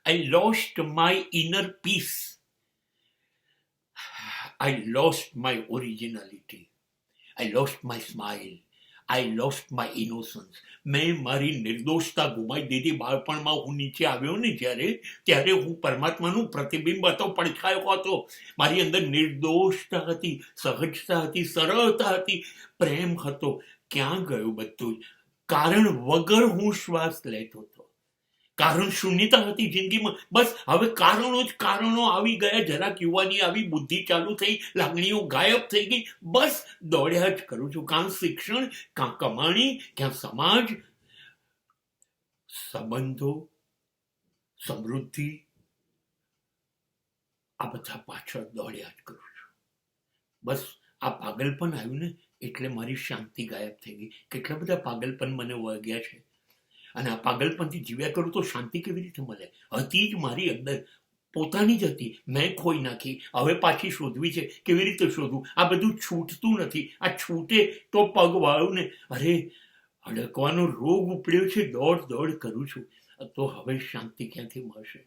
I lost my inner peace. I lost my originality. I lost my smile. I lost my innocence. મેં મારી નિર્દોષતા ગુમાવી દીધી. બાળપણમાં હું નીચે આવ્યો ને ત્યારે હું પરમાત્માનું પ્રતિબિંબ હતો, પડછાયો હતો. મારી અંદર નિર્દોષતા હતી, સહજતા હતી, સરળતા હતી, પ્રેમ હતો. ક્યાં ગયું બધું? કારણ વગર હું શ્વાસ લેતો હતો. કારણ શૂન્યતા હતી જિંદગીમાં. બસ હવે કારણો જ કારણો આવી ગયા. જરાક યુવાની આવી, બુદ્ધિ ચાલુ થઈ, લાગણીઓ ગાયબ થઈ ગઈ. બસ દોડ્યા જ કરું છું. કાં શિક્ષણ, કાં કમાણી, ક્યાં સમાજ, સંબંધો, સમૃદ્ધિ, આ બધા પાછળ દોડ્યા જ કરું છું. બસ આ પાગલપન આવ્યું ને એટલે મારી શાંતિ ગાયબ થઈ ગઈ. કેટલા બધા પાગલપન મને વળગ્યા છે, અને આ પાગલપનથી જીવ્યા કરું તો શાંતિ કેવી રીતે મળે? હતી જ મારી અંદર, પોતાની જ હતી, મેં ખોઈ નાખી. હવે પાછી શોધવી છે. કેવી રીતે શોધવું? આ બધું છૂટતું નથી. આ છૂટે તો પગ વાળું ને. અરે અડકવાનો રોગ ઉપડ્યો છે, દોડ કરું છું. તો હવે શાંતિ ક્યાંથી મળશે?